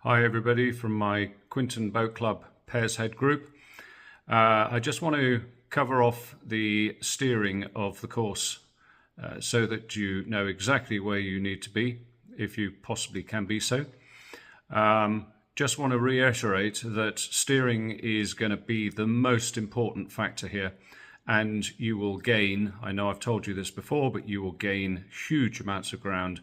Hi everybody from my Quinton Boat Club Pairs Head group. I just want to cover off the steering of the course so that you know exactly where you need to be, if you possibly can be so. Just want to reiterate that steering is going to be the most important factor here, and you will gain, I know I've told you this before, but you will gain huge amounts of ground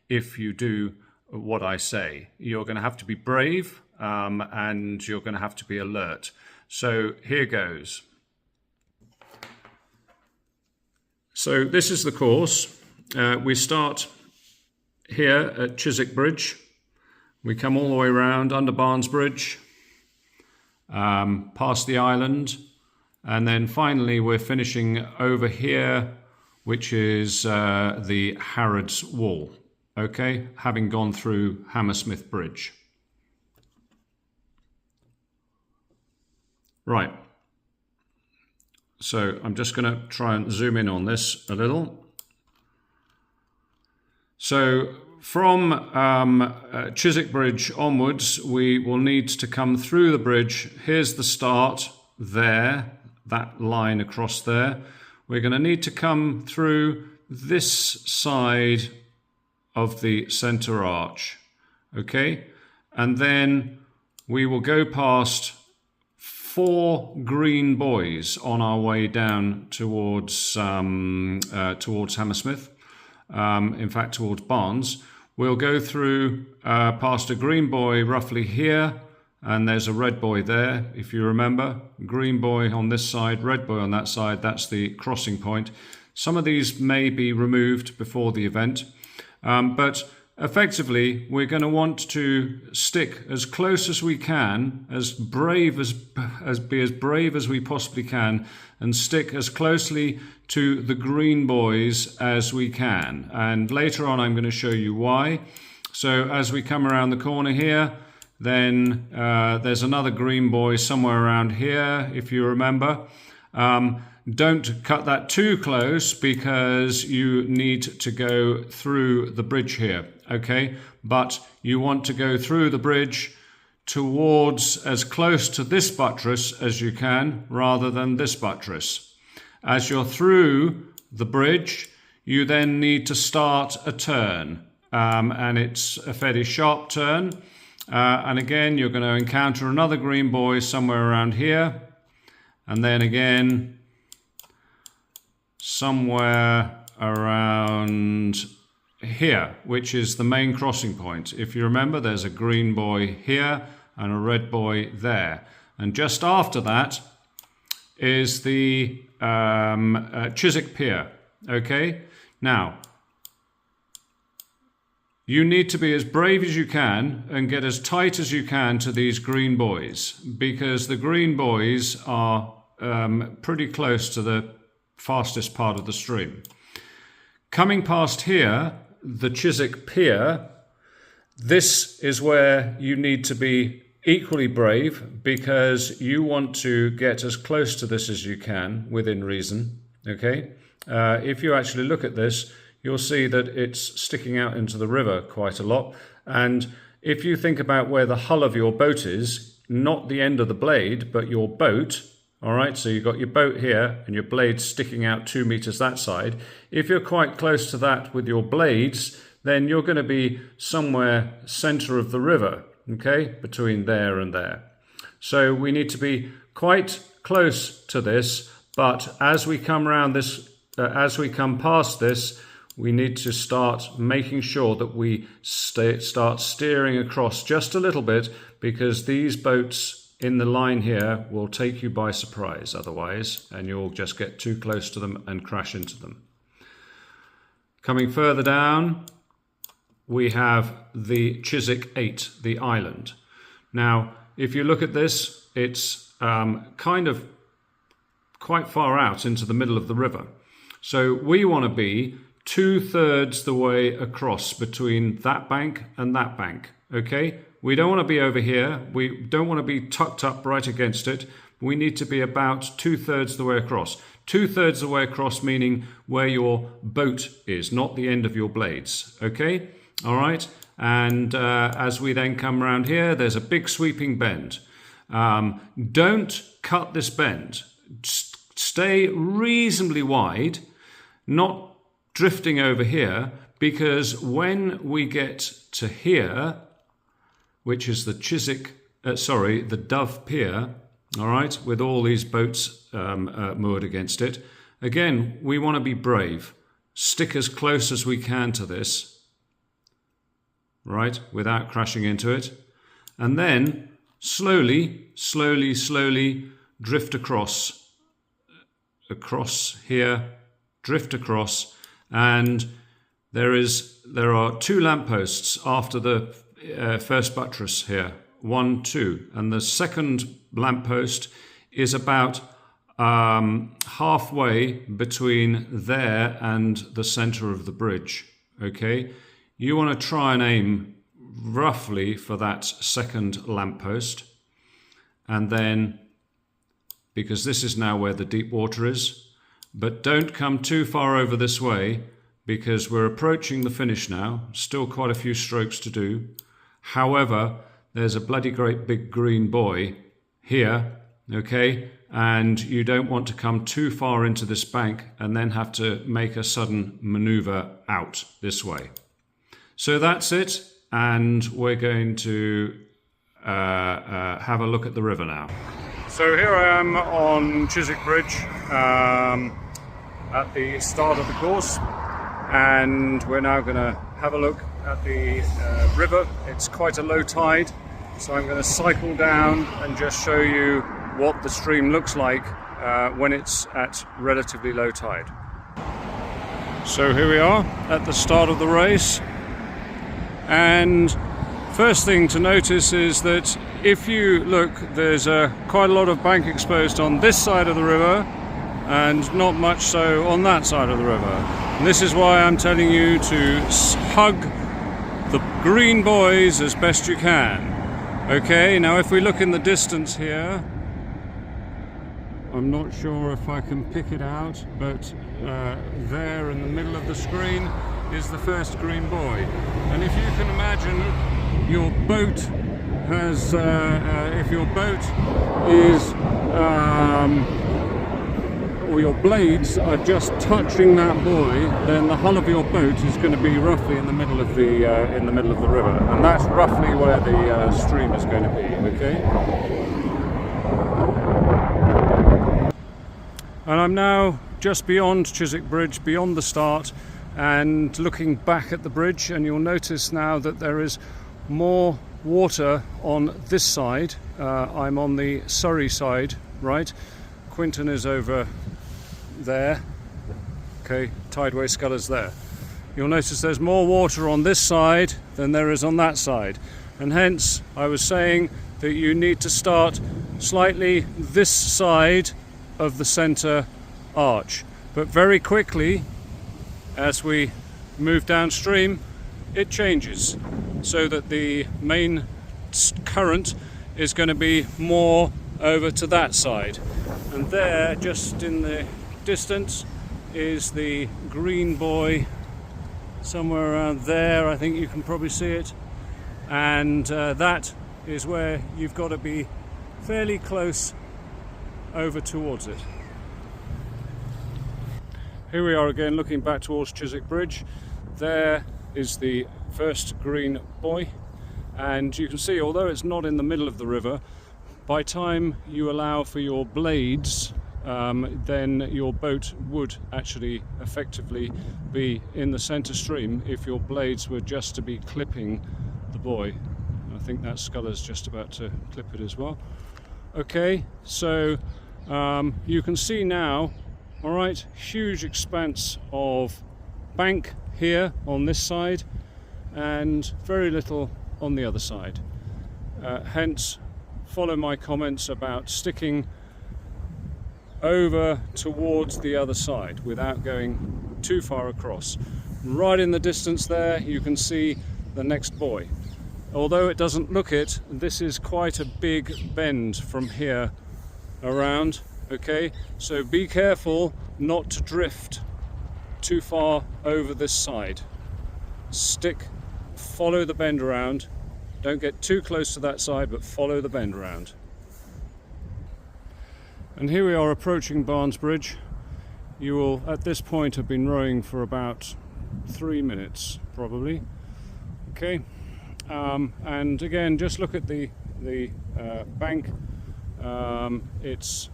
if you do what I say. You're going to have to be brave and you're going to have to be alert. So here goes. So this is the course. We start here at Chiswick Bridge. We come all the way around under Barnes Bridge, past the island, and then finally we're finishing over here, which is the Harrods Wall. Okay, having gone through Hammersmith Bridge. Right, so I'm just going to try and zoom in on this a little. So from Chiswick Bridge onwards, we will need to come through the bridge. Here's the start there, that line across there. We're going to need to come through this side of the center arch, okay, and then we will go past 4 green buoys on our way down towards Hammersmith, in fact towards Barnes. We'll go through past a green buoy roughly here, and there's a red buoy there, if you remember. Green buoy on this side, red buoy on that side. That's the crossing point. Some of these may be removed before the event. But effectively, we're going to want to stick as close as we can, be as brave as we possibly can, and stick as closely to the green buoys as we can. And later on, I'm going to show you why. So as we come around the corner here, then there's another green buoy somewhere around here, if you remember. Don't cut that too close because you need to go through the bridge here, okay? But you want to go through the bridge towards as close to this buttress as you can rather than this buttress. As you're through the bridge, you then need to start a turn, and it's a fairly sharp turn. And again, you're going to encounter another green buoy somewhere around here, and then again somewhere around here, which is the main crossing point. If you remember, there's a green buoy here and a red buoy there. And just after that is the Chiswick Pier. Okay? Now, you need to be as brave as you can and get as tight as you can to these green buoys, because the green buoys are pretty close to the fastest part of the stream. Coming past here, the Chiswick Pier, this is where you need to be equally brave, because you want to get as close to this as you can within reason, okay? If you actually look at this, you'll see that it's sticking out into the river quite a lot. And if you think about where the hull of your boat is, not the end of the blade, but your boat, all right, so you've got your boat here and your blades sticking out 2 meters that side. If you're quite close to that with your blades, then you're going to be somewhere center of the river, okay, between there and there. So we need to be quite close to this, but as we come around this, come past this, we need to start making sure that we start steering across just a little bit, because these boats in the line here will take you by surprise otherwise, and you'll just get too close to them and crash into them. Coming further down, we have the Chiswick 8, the island. Now, if you look at this, it's kind of quite far out into the middle of the river. So we want to be 2/3 the way across between that bank and that bank, okay? We don't want to be over here. We don't want to be tucked up right against it. We need to be about 2/3 the way across. 2/3 the way across meaning where your boat is, not the end of your blades, okay? All right? And as we then come around here, there's a big sweeping bend. Don't cut this bend. Stay reasonably wide, not drifting over here, because when we get to here, which is the the Dove Pier, all right, with all these boats moored against it, again, we want to be brave. Stick as close as we can to this, right, without crashing into it. And then slowly drift across here, drift across, and there are 2 lampposts after the first buttress here, 1, 2, and the second lamppost is about halfway between there and the center of the bridge. Okay, you want to try and aim roughly for that second lamppost, and then, because this is now where the deep water is, but don't come too far over this way, because we're approaching the finish now. Still quite a few strokes to do. However, there's a bloody great big green buoy here, okay, and you don't want to come too far into this bank and then have to make a sudden maneuver out this way. So that's it, and we're going to have a look at the river now. So here I am on Chiswick Bridge at the start of the course, and we're now going to have a look at the river. It's quite a low tide, so I'm going to cycle down and just show you what the stream looks like when it's at relatively low tide. So here we are at the start of the race, and first thing to notice is that if you look, there's quite a lot of bank exposed on this side of the river and not much so on that side of the river. And this is why I'm telling you to hug the green buoys as best you can. Okay, now if we look in the distance here, I'm not sure if I can pick it out, but there in the middle of the screen is the first green buoy. And if you can imagine, your boat has, if your boat is, or your blades are just touching that buoy, then the hull of your boat is going to be roughly in the middle of the river, and that's roughly where the stream is going to be. Okay. And I'm now just beyond Chiswick Bridge, beyond the start, and looking back at the bridge, and you'll notice now that there is more water on this side. I'm on the Surrey side, right? Quinton is over there. Okay, Tideway Scullers there. You'll notice there's more water on this side than there is on that side, and hence I was saying that you need to start slightly this side of the centre arch, but very quickly as we move downstream it changes, so that the main current is going to be more over to that side. And there, just in the distance, is the green buoy, somewhere around there. I think you can probably see it, and that is where you've got to be fairly close over towards it. Here we are again, looking back towards Chiswick Bridge. There is the first green buoy, and you can see, although it's not in the middle of the river, by time you allow for your blades, then your boat would actually effectively be in the centre stream if your blades were just to be clipping the buoy. I think that sculler's just about to clip it as well. Okay, so you can see now, all right, huge expanse of bank here on this side and very little on the other side. Hence, follow my comments about sticking over towards the other side without going too far across. Right in the distance there you can see the next buoy. Although it doesn't look it, this is quite a big bend from here around. Okay, so be careful not to drift too far over this side. Stick follow the bend around. Don't get too close to that side, but follow the bend around. And here we are approaching Barnes Bridge. You will at this point have been rowing for about 3 minutes probably. Okay, and again, just look at the bank. It's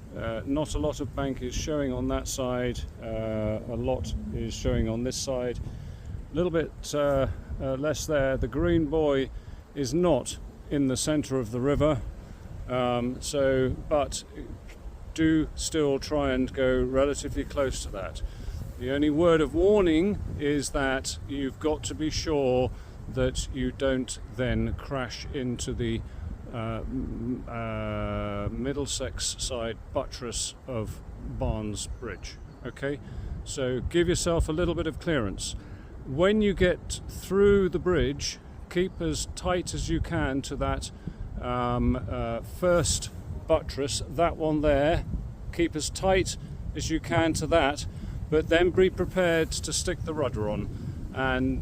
not a lot of bank is showing on that side, a lot is showing on this side, a little bit less there. The green buoy is not in the center of the river, but do still try and go relatively close to that. The only word of warning is that you've got to be sure that you don't then crash into the Middlesex side buttress of Barnes Bridge. Okay, so give yourself a little bit of clearance. When you get through the bridge, keep as tight as you can to that first buttress, that one there. Keep as tight as you can to that, but then be prepared to stick the rudder on and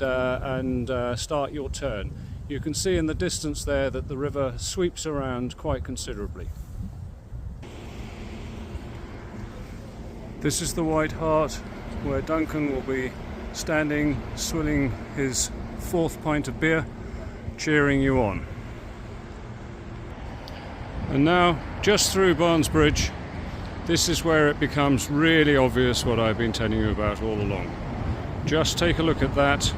start your turn. You can see in the distance there that the river sweeps around quite considerably. This is the White Hart, where Duncan will be standing, swilling his 4th pint of beer, cheering you on. And now, just through Barnes Bridge, this is where it becomes really obvious what I've been telling you about all along. Just take a look at that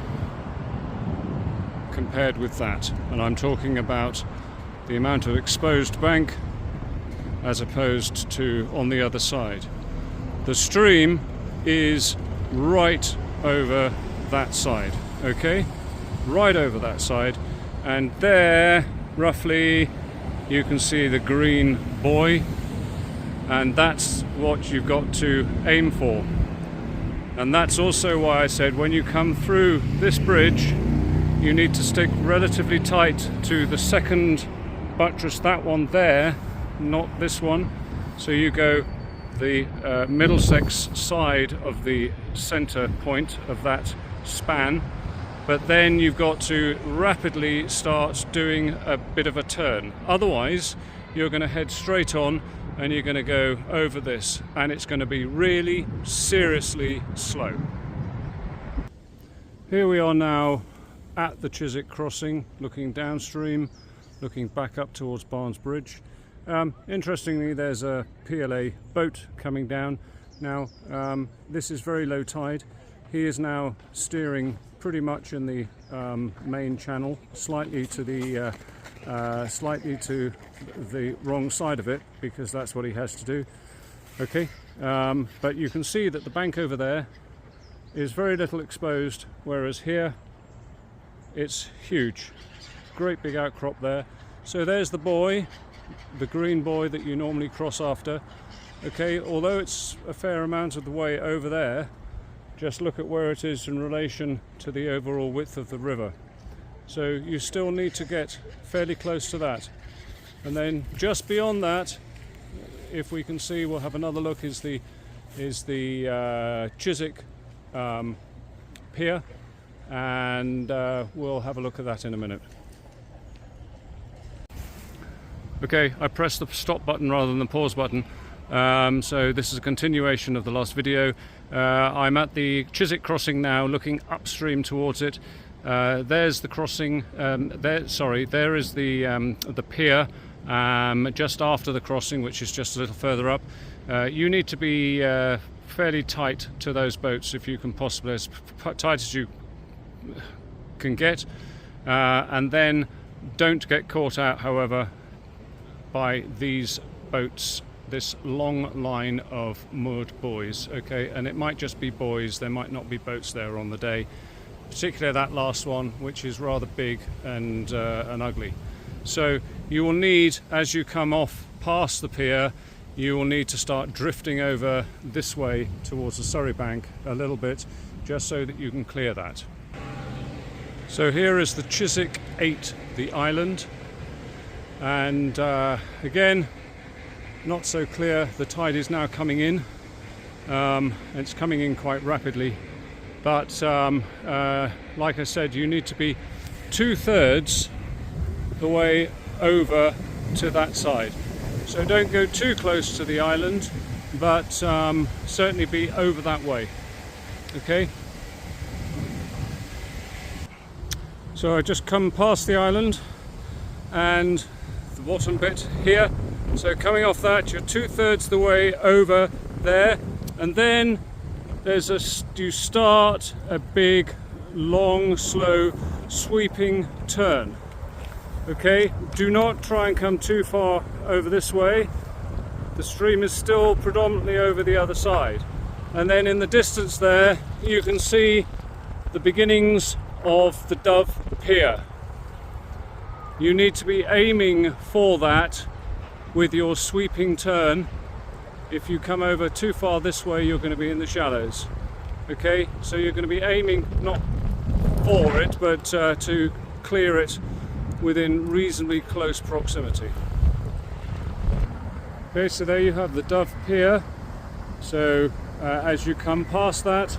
compared with that, and I'm talking about the amount of exposed bank as opposed to on the other side. The stream is right over that side, okay? Right over that side, and there roughly you can see the green buoy, and that's what you've got to aim for. And that's also why I said when you come through this bridge, you need to stick relatively tight to the second buttress, that one there, not this one. So you go the Middlesex side of the center point of that span, but then you've got to rapidly start doing a bit of a turn. Otherwise, you're going to head straight on and you're going to go over this, and it's going to be really seriously slow. Here we are now at the Chiswick crossing, looking downstream, looking back up towards Barnes Bridge. Interestingly, there's a PLA boat coming down. Now, this is very low tide. He is now steering pretty much in the main channel, slightly to the wrong side of it, because that's what he has to do. Okay, but you can see that the bank over there is very little exposed, whereas here it's huge. Great big outcrop there. So there's the buoy, the green buoy that you normally cross after. Okay, although it's a fair amount of the way over there, just look at where it is in relation to the overall width of the river. So you still need to get fairly close to that. And then just beyond that, if we can see, we'll have another look, is the Chiswick pier, and we'll have a look at that in a minute. Okay, I pressed the stop button rather than the pause button. So this is a continuation of the last video. I'm at the Chiswick crossing now, looking upstream towards it. There's the crossing. There is the pier just after the crossing, which is just a little further up. You need to be fairly tight to those boats, if you can possibly, as tight as you can get, and then don't get caught out, however, by these boats, this long line of moored buoys. Okay, and it might just be buoys, there might not be boats there on the day, particularly that last one, which is rather big and ugly. So you will need, as you come off past the pier, you will need to start drifting over this way towards the Surrey bank a little bit, just so that you can clear that. So here is the Chiswick 8, the island, and again, not so clear. The tide is now coming in. It's coming in quite rapidly, but like I said, you need to be 2/3 the way over to that side. So don't go too close to the island, but certainly be over that way. Okay? So I just come past the island and the bottom bit here. So coming off that, you're 2/3 the way over there, and then you start a big, long, slow, sweeping turn. Okay, do not try and come too far over this way. The stream is still predominantly over the other side. And then in the distance there, you can see the beginnings of the Dove Pier. You need to be aiming for that with your sweeping turn. If you come over too far this way, you're going to be in the shallows. Okay, so you're going to be aiming not for it, but to clear it within reasonably close proximity. Okay, so there you have the Dove Pier. So as you come past that,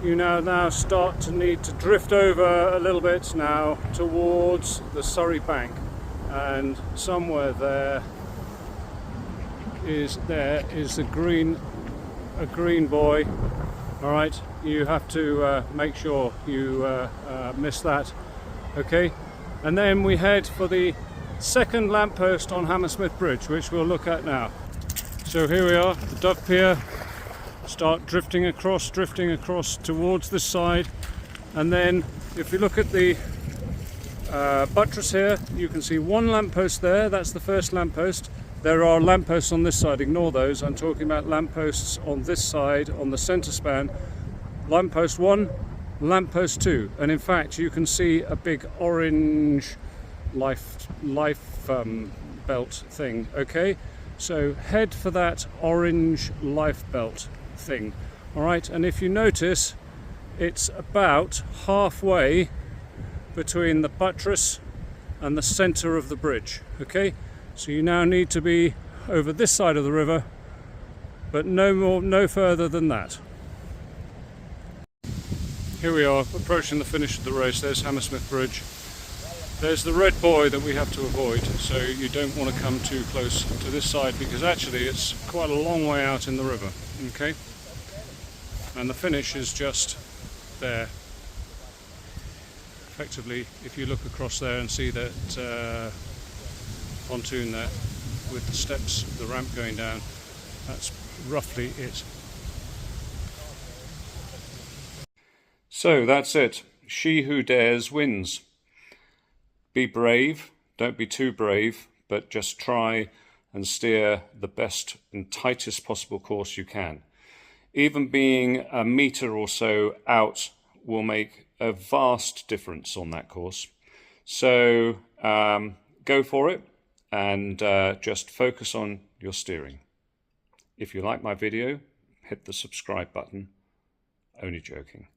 you now start to need to drift over a little bit now towards the Surrey Bank, and somewhere there is a green buoy. All right, you have to make sure you miss that. Okay, and then we head for the second lamppost on Hammersmith Bridge, which we'll look at now. So here we are, the Dove Pier. Start drifting across towards this side, and then if you look at the buttress here, you can see one lamppost there. That's the first lamppost. There are lampposts on this side, ignore those. I'm talking about lampposts on this side, on the centre span. Lamppost 1, lamppost 2, and in fact you can see a big orange life belt thing. Okay, so head for that orange life belt thing. All right, and if you notice, it's about halfway between the buttress and the center of the bridge. Okay, so you now need to be over this side of the river, but no further than that. Here we are, approaching the finish of the race. There's Hammersmith Bridge. There's the red buoy that we have to avoid, so you don't want to come too close to this side, because actually it's quite a long way out in the river. Okay, and the finish is just there. Effectively, if you look across there and see that pontoon there with the steps, the ramp going down, that's roughly it. So that's it. She who dares wins. Be brave, don't be too brave, but just try and steer the best and tightest possible course you can. Even being a metre or so out will make a vast difference on that course. So go for it and just focus on your steering. If you like my video, hit the subscribe button. Only joking.